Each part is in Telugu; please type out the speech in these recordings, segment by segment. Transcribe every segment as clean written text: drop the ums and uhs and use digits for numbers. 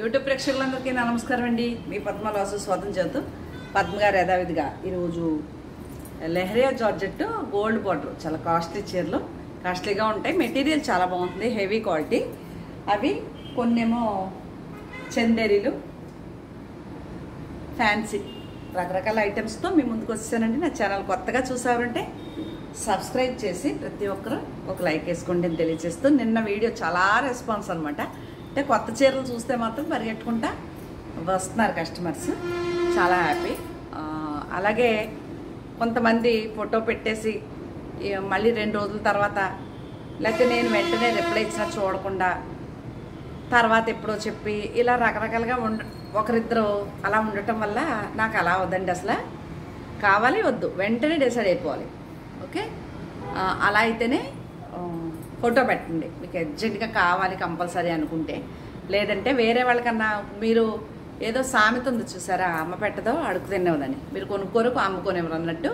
యూట్యూబ్ ప్రేక్షకులందరికీ నమస్కారం అండి. మీ పద్మలాసు స్వాతం చేతు పద్మ గారు యథావిధిగా ఈరోజు లెహరియా జార్జెట్ గోల్డ్ బార్డర్ చాలా కాస్ట్లీ చీరలు కాస్ట్లీగా ఉంటాయి. మెటీరియల్ చాలా బాగుంటుంది, హెవీ క్వాలిటీ. అవి కొన్నేమో చందేరీలు, ఫ్యాన్సీ రకరకాల ఐటమ్స్తో మీ ముందుకు వచ్చానండి. నా ఛానల్ కొత్తగా చూసారంటే సబ్స్క్రైబ్ చేసి ప్రతి ఒక్కరు ఒక లైక్ వేసుకోండి అని తెలియజేస్తూ, నిన్న వీడియో చాలా రెస్పాన్స్ అనమాట. అంటే కొత్త చీరలు చూస్తే మాత్రం పరిగెట్టుకుంటా వస్తున్నారు కస్టమర్స్, చాలా హ్యాపీ. అలాగే కొంతమంది ఫోటో పెట్టేసి మళ్ళీ 2 రోజుల తర్వాత, లేకపోతే నేను వెంటనే రిప్లై ఇచ్చినా చూడకుండా తర్వాత ఎప్పుడో చెప్పి ఇలా రకరకాలుగా ఒకరిద్దరు అలా ఉండటం వల్ల నాకు అలా వద్దండి. అసలు కావాలి వద్దు వెంటనే డిసైడ్ అయిపోవాలి. ఓకే, అలా అయితేనే ఫోటో పెట్టండి మీకు అర్జెంటుగా కావాలి కంపల్సరీ అనుకుంటే. లేదంటే వేరే వాళ్ళకన్నా, మీరు ఏదో సామెత ఉంది చూసారా, అమ్మ పెట్టదో అడుగు తినేవదని, మీరు కొనుక్కోరు అమ్ముకోనేవారు అన్నట్టు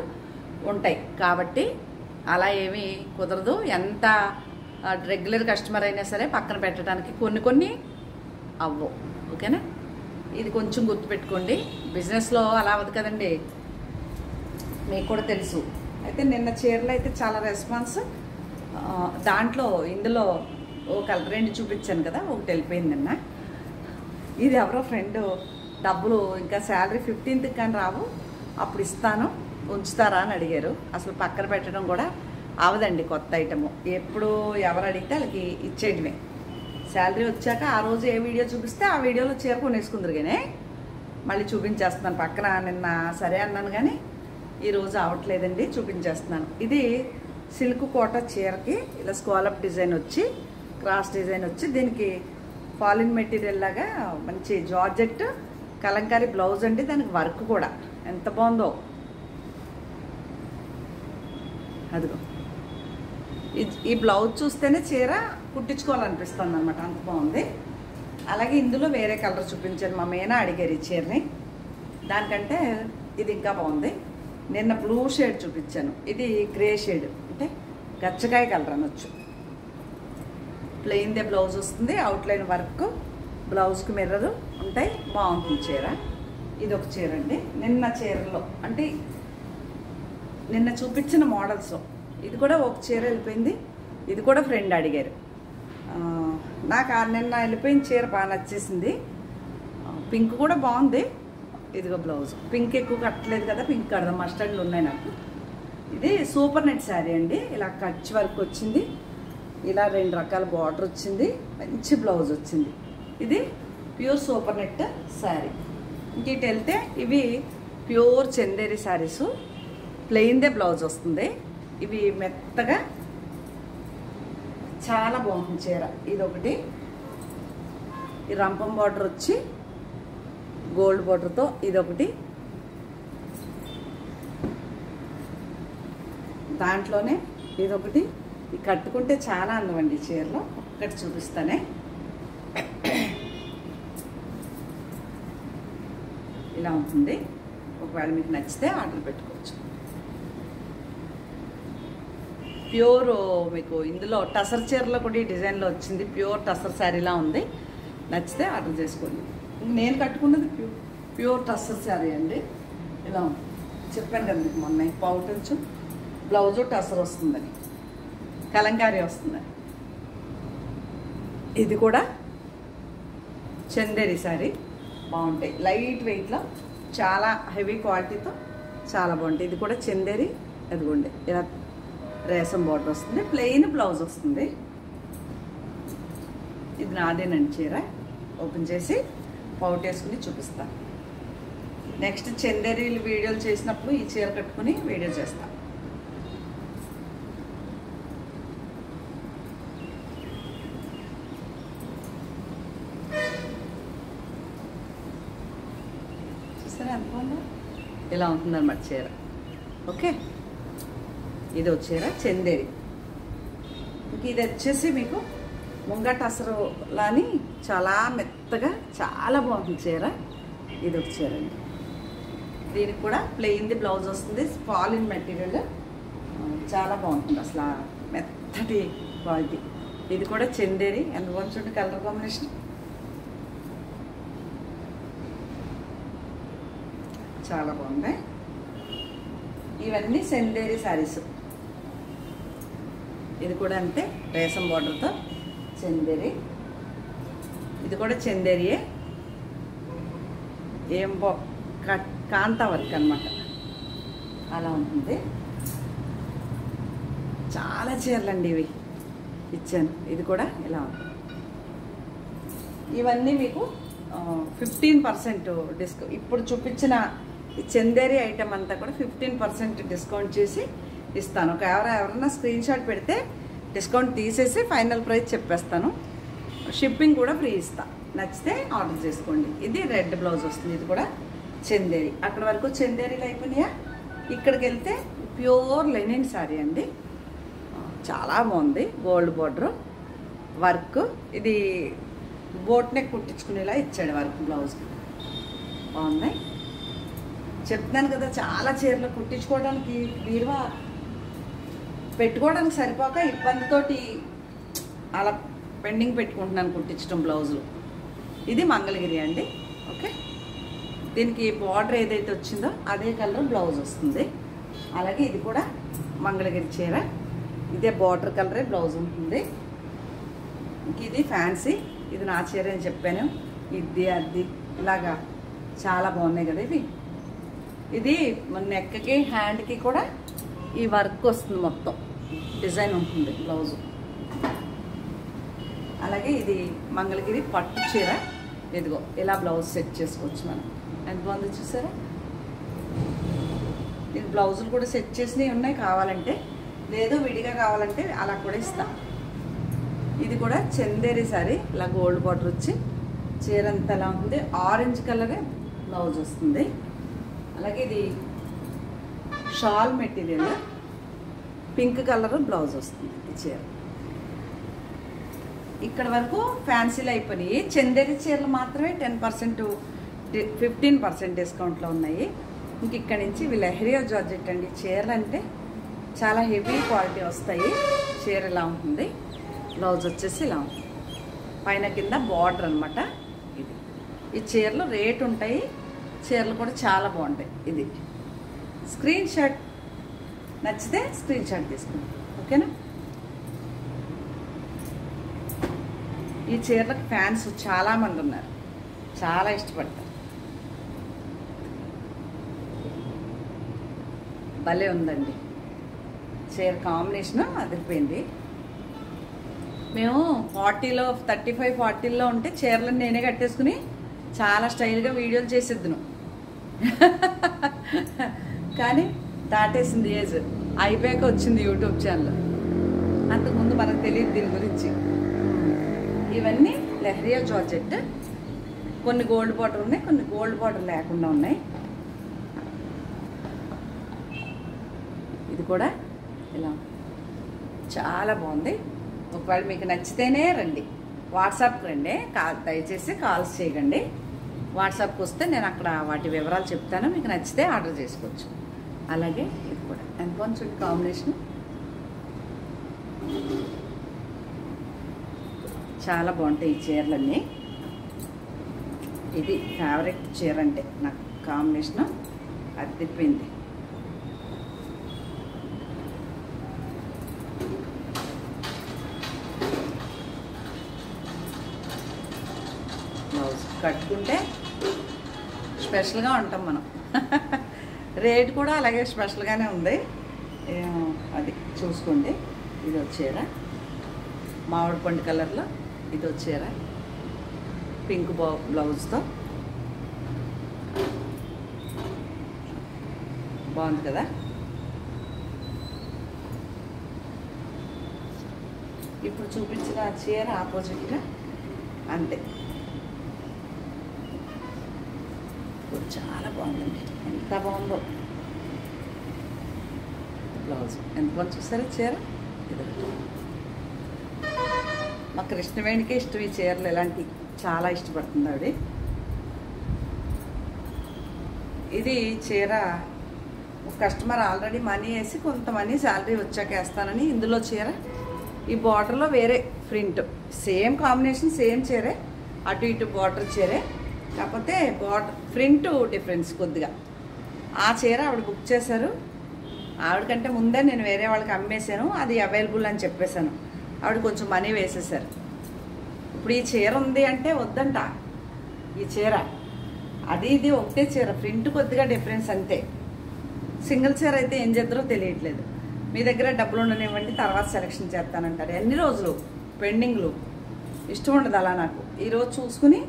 ఉంటాయి. కాబట్టి అలా ఏమీ కుదరదు. ఎంత రెగ్యులర్ కస్టమర్ అయినా సరే పక్కన పెట్టడానికి కొన్ని అవ్వవు. ఓకేనా, ఇది కొంచెం గుర్తుపెట్టుకోండి. బిజినెస్లో అలా అవ్వదు కదండి, మీకు కూడా తెలుసు. అయితే నిన్న చీరలు అయితే చాలా రెస్పాన్స్. దాంట్లో ఇందులో ఓ కలర్ రెండు చూపించాను కదా, ఒకటి వెళ్ళిపోయింది నిన్న. ఇది ఎవరో ఫ్రెండ్ డబ్బులు ఇంకా శాలరీ 15th కానీ రావు, అప్పుడు ఇస్తాను ఉంచుతారా అని అడిగారు. అసలు పక్కన పెట్టడం కూడా అవదండి. కొత్త ఐటము ఎప్పుడు ఎవరు అడిగితే వాళ్ళకి ఇచ్చేయడమే. శాలరీ వచ్చాక ఆ రోజు ఏ వీడియో చూపిస్తే ఆ వీడియోలో చీర కొనేసుకుందరు. కానీ మళ్ళీ చూపించేస్తున్నాను పక్కన. నిన్న సరే అన్నాను కానీ ఈరోజు అవ్వట్లేదండి, చూపించేస్తున్నాను. ఇది సిల్క్ కోట చీరకి ఇలా స్కాలప్ డిజైన్ వచ్చి, క్రాస్ డిజైన్ వచ్చి, దీనికి ఫాలిన్ మెటీరియల్ లాగా మంచి జార్జెట్ కలంకారీ బ్లౌజ్ అండి. దానికి వర్క్ కూడా ఎంత బాగుందో. అదిగో ఈ బ్లౌజ్ చూస్తేనే చీర కుట్టించుకోవాలనిపిస్తుంది అనమాట, అంత బాగుంది. అలాగే ఇందులో వేరే కలర్ చూపించాను, మా మేనా అడిగారు ఈ చీరని. దానికంటే ఇది ఇంకా బాగుంది. నిన్న బ్లూ షేడ్ చూపించాను, ఇది గ్రే షేడ్, అంటే గచ్చకాయ కలర్ అనొచ్చు. ప్లెయిన్దే బ్లౌజ్ వస్తుంది, అవుట్లైన్ వర్క్, బ్లౌజ్కి మిర్రర్ ఉంటాయి, బాగుంటుంది చీర. ఇది ఒక చీర అండి. నిన్న చీరలో అంటే నిన్న చూపించిన మోడల్స్లో ఇది కూడా ఒక చీర వెళ్ళిపోయింది. ఇది కూడా ఫ్రెండ్ అడిగారు. నాకు నిన్న వెళ్ళిపోయిన చీర బాగా నచ్చేసింది. పింక్ కూడా బాగుంది. ఇదిగో బ్లౌజ్ పింక్ ఎక్కువ కట్టలేదు కదా, పింక్ కడదాం. మస్టర్డ్లు ఉన్నాయి నాకు. ఇది సూపర్ నెట్ శారీ అండి. ఇలా కచ్ వర్క్ వచ్చింది, ఇలా 2 రకాల బార్డర్ వచ్చింది, మంచి బ్లౌజ్ వచ్చింది. ఇది ప్యూర్ సూపర్ నెట్ శారీ. ఇంక ఇటు వెళ్తే ఇవి ప్యూర్ చందేరి శారీసు, ప్లెయిన్దే బ్లౌజ్ వస్తుంది. ఇవి మెత్తగా చాలా బాగుంటుంది చీర. ఇదొకటి, ఈ రంపం బార్డర్ వచ్చి గోల్డ్ బార్డర్తో ఇదొకటి. దాంట్లోనే ఇదొకటి. ఇది కట్టుకుంటే చాలా అందం అండి చీరలో. ఒక్కటి చూపిస్తానే. ఇలా ఉంటుంది. ఒకవేళ మీకు నచ్చితే ఆర్డర్ పెట్టుకోవచ్చు. ప్యూర్ మీకు ఇందులో టసర్ చీరలో కూడా ఈ డిజైన్లో వచ్చింది. ప్యూర్ టసర్ శారీలా ఉంది. నచ్చితే ఆర్డర్ చేసుకోండి. నేను కట్టుకున్నది ప్యూర్ టసర్ శారీ అండి. ఇలా చెప్పాను కదా మీకు మొన్న, పౌటంచు బ్లౌజు టసర్ వస్తుందని, కలంకారీ వస్తుందని. ఇది కూడా చందేరి శారీ, బాగుంటాయి. లైట్ వెయిట్లో చాలా హెవీ క్వాలిటీతో చాలా బాగుంటాయి. ఇది కూడా చందేరి. అదిగోండి ఇలా రేసం బార్డర్ వస్తుంది, ప్లెయిన్ బ్లౌజ్ వస్తుంది. ఇది నాదేనండి చీర. ఓపెన్ చేసి పౌట్ వేసుకుని చూపిస్తాను. నెక్స్ట్ చందేరీలు వీడియోలు చేసినప్పుడు ఈ చీర కట్టుకుని వీడియో చేస్తాను. చూసారా ఎంత బాగుందో? ఇలా ఉంటుందన్నమాట చీర. ఓకే, ఇది చీర చందేరి. ఇంక ఇది వచ్చేసి మీకు ముంగట అసలు లాని చాలా మెత్తగా చాలా బాగుంటుంది చీర. ఇది ఒక చీర అండి. దీనికి కూడా ప్లెయిన్ది బ్లౌజ్ వస్తుంది, ఫాలిన్ మెటీరియల్, చాలా బాగుంటుంది అసలు, మెత్తటి క్వాలిటీ. ఇది కూడా చందేరి. ఎంత బాగుంటుంది కలర్ కాంబినేషన్. చాలా బాగుంది. ఇవన్నీ చందేరి శారీస్. ఇది కూడా అంతే, రేసం బార్డర్తో చందేరి. ఇది కూడా చందేరియే, ఏం కాంతా వర్క్ అనమాట, అలా ఉంటుంది. చాలా చీరలు అండి ఇవి ఇచ్చాను. ఇది కూడా ఇలా ఉంటుంది. ఇవన్నీ మీకు 15% డిస్కౌంట్. ఇప్పుడు చూపించిన ఈ చందేరి ఐటమ్ అంతా కూడా 15% డిస్కౌంట్ చేసి ఇస్తాను. ఎవరైనా స్క్రీన్ షాట్ పెడితే డిస్కౌంట్ తీసేసి ఫైనల్ ప్రైస్ చెప్పేస్తాను. షిప్పింగ్ కూడా ఫ్రీ ఇస్తా. నచ్చితే ఆర్డర్ చేసుకోండి. ఇది రెడ్ బ్లౌజ్ వస్తుంది. ఇది కూడా చందేరి. అక్కడ వరకు చందేరీలు అయిపోయినాయా? ఇక్కడికి వెళ్తే ప్యూర్ లెనిన్ శారీ అండి. చాలా బాగుంది. Gold border work. ఇది బోట్ నెక్ కుట్టించుకునేలా ఇచ్చాడు వర్క్ బ్లౌజ్. బాగున్నాయి. చెప్తున్నాను కదా, చాలా చీరలు కుట్టించుకోవడానికి బీరువా పెట్టుకోవడానికి సరిపోక ఇబ్బందితోటి అలా పెండింగ్ పెట్టుకుంటున్నాను కుట్టించడం బ్లౌజులు. ఇది మంగళగిరి అండి. ఓకే, దీనికి బార్డర్ ఏదైతే వచ్చిందో అదే కలర్ బ్లౌజ్ వస్తుంది. అలాగే ఇది కూడా మంగళగిరి చీర, ఇదే బార్డర్ కలరే బ్లౌజ్ ఉంటుంది. ఇంక ఇది ఫ్యాన్సీ. ఇది నా చీర అని చెప్పాను. ఇది అది ఇలాగా చాలా బాగున్నాయి కదా ఇవి. ఇది మన నెక్కి హ్యాండ్కి కూడా ఈ వర్క్ వస్తుంది, మొత్తం డిజైన్ ఉంటుంది బ్లౌజు. అలాగే ఇది మంగళగిరి పట్టు చీర. ఇదిగో ఇలా బ్లౌజ్ సెట్ చేసుకోవచ్చు మనం. ఎంత బాగుంది చూసారా? ఇది బ్లౌజులు కూడా సెట్ చేసినవి ఉన్నాయి, కావాలంటే. లేదు విడిగా కావాలంటే అలా కూడా ఇస్తా. ఇది కూడా చందేరి సారీ. ఇలా గోల్డ్ బార్డర్ వచ్చి చీర అంతా ఎలా ఉంటుంది, ఆరెంజ్ కలరే బ్లౌజ్ వస్తుంది. అలాగే ఇది shawl material, pink colour blouse వస్తుంది ఈ చీర. ఇక్కడ వరకు ఫ్యాన్సీలు అయిపోయినాయి. చందేరి చీరలు మాత్రమే 10% 15% డిస్కౌంట్లో ఉన్నాయి. ఇంక ఇక్కడ నుంచి ఇవి లెహరియా జార్జెట్ అండి. చీరలు అంటే చాలా హెవీ క్వాలిటీ వస్తాయి. చీర ఇలా ఉంటుంది, బ్లౌజ్ వచ్చేసి ఇలా ఉంటుంది, పైన కింద బార్డర్ అనమాట. ఇది ఈ చీరలు రేట్ ఉంటాయి. చీరలు కూడా చాలా బాగుంటాయి. ఇది స్క్రీన్ షాట్ నచ్చితే స్క్రీన్ షాట్ తీసుకోండి. ఓకేనా? ఈ చీరలకు ఫ్యాన్స్ చాలామంది ఉన్నారు, చాలా ఇష్టపడతారు. భలే ఉందండి చీర కాంబినేషన్, అదిరిపోయింది. మేము 40లో 35, 40లో ఉంటే చీరలను నేనే కట్టేసుకుని చాలా స్టైల్గా వీడియోలు చేసేద్దును. కానీ దాటేసింది ఏజ్, అయిపోయాక వచ్చింది యూట్యూబ్ ఛానల్. అంతకుముందు మనకు తెలియదు దీని గురించి. ఇవన్నీ లెహరియా జార్జెట్. కొన్ని గోల్డ్ బార్డర్ ఉన్నాయి, కొన్ని గోల్డ్ బార్డర్ లేకుండా ఉన్నాయి. ఇది కూడా ఇలా చాలా బాగుంది. ఒకవేళ మీకు నచ్చితేనే రండి, వాట్సాప్కి రండి. దయచేసి కాల్స్ చేయకండి. వాట్సాప్కి వస్తే నేను అక్కడ వాటి వివరాలు చెప్తాను. మీకు నచ్చితే ఆర్డర్ చేసుకోవచ్చు. అలాగే ఇది కూడా ఎంత బాగుంది కాంబినేషన్, చాలా బాగుంటాయి ఈ చీరలన్నీ. ఇది ఫేవరెట్ చీర అంటే నాకు కాంబినేషన్ అది తిప్పింది. బ్లౌజ్ కట్టుకుంటే స్పెషల్గా ఉంటాం మనం. రేట్ కూడా అలాగే స్పెషల్గానే ఉంది. అది చూసుకోండి. ఇది వచ్చేరా మామిడి పండు కలర్లో, ఇది వచ్చేరా పింక్ బ్లౌజ్తో. బాగుంది కదా? ఇప్పుడు చూపించిన చీర ఆపోజిట్గా అంతే. చాలా బాగుందండి, ఎంత బాగుందో బ్లౌజ్. ఎంత బాగుంది చూసారా చీర? ఇది మా కృష్ణవేణికే ఇష్టం ఈ చీరలు. ఇలాంటి చాలా ఇష్టపడుతుంది ఆవిడ. ఇది చీర ఒక కస్టమర్ ఆల్రెడీ మనీ వేసి కొంత మనీ శాలరీ వచ్చాక వేస్తానని ఇందులో చీర, ఈ బార్డర్లో వేరే ప్రింట్, సేమ్ కాంబినేషన్, సేమ్ చీరే, అటు ఇటు బార్డర్ చీరే, కాకపోతే బార్డర్ ప్రింట్ డిఫరెన్స్ కొద్దిగా. ఆ చీర ఆవిడ బుక్ చేశారు. ఆవిడకంటే ముందే నేను వేరే వాళ్ళకి అమ్మేశాను, అది అవైలబుల్ అని చెప్పేశాను. ఆవిడ కొంచెం మనీ వేసేసారు. ఇప్పుడు ఈ చీర ఉంది అంటే వద్దంట. ఈ చీర అది ఇది ఒకటే చీర, ప్రింట్ కొద్దిగా డిఫరెన్స్ అంతే. సింగిల్ చీర అయితే ఏం చేద్దరో తెలియట్లేదు. మీ దగ్గర డబ్బులు ఉండనివ్వండి, తర్వాత సెలెక్షన్ చేస్తానంటారు. ఎన్ని రోజులు పెండింగ్లు, ఇష్టం ఉండదు అలా నాకు. ఈరోజు చూసుకుని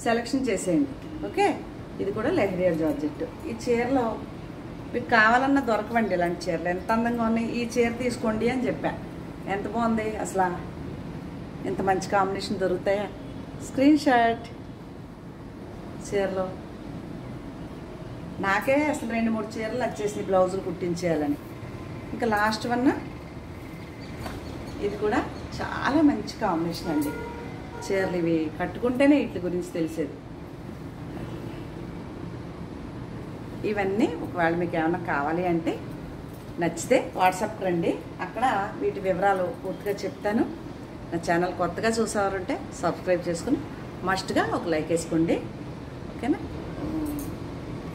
సెలెక్షన్ చేసేయండి. ఓకే, ఇది కూడా లెహరియా జార్జెట్. ఈ చీరలో మీకు కావాలన్నా దొరకవండి ఇలాంటి చీరలు. ఎంత అందంగా ఉన్నాయి, ఈ చీర తీసుకోండి అని చెప్పా. ఎంత బాగుంది అసలు, ఎంత మంచి కాంబినేషన్ దొరుకుతాయా. స్క్రీన్ షాట్ చీరలో నాకే అసలు 2-3 చీరలు వచ్చేసినాయి బ్లౌజులు కుట్టించేయాలని. ఇంకా లాస్ట్ వన్ ఇది కూడా చాలా మంచి కాంబినేషన్ అండి. చీరలు ఇవి కట్టుకుంటేనే వీటి గురించి తెలిసేది. ఇవన్నీ ఒకవేళ మీకు ఏమైనా కావాలి అంటే నచ్చితే వాట్సాప్కి రండి, అక్కడ వీటి వివరాలు పూర్తిగా చెప్తాను. నా ఛానల్ కొత్తగా చూసేవారంటే సబ్స్క్రైబ్ చేసుకుని మస్ట్గా ఒక లైక్ వేసుకోండి. ఓకేనా,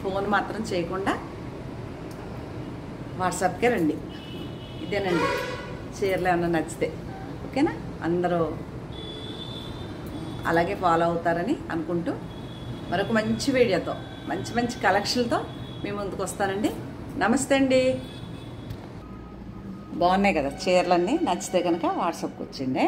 ఫోన్ మాత్రం చేయకుండా వాట్సాప్కే రండి. ఇదేనండి చీరలు ఏమన్నా నచ్చితే. ఓకేనా, అందరూ అలాగే ఫాలో అవుతారని అనుకుంటూ మరొక మంచి వీడియోతో మంచి మంచి కలెక్షన్లతో మీ ముందుకు వస్తానండి. నమస్తే అండి. బాగున్నాయి కదా చీరలన్నీ, నచ్చితే కనుక వాట్సాప్కి వచ్చిండే.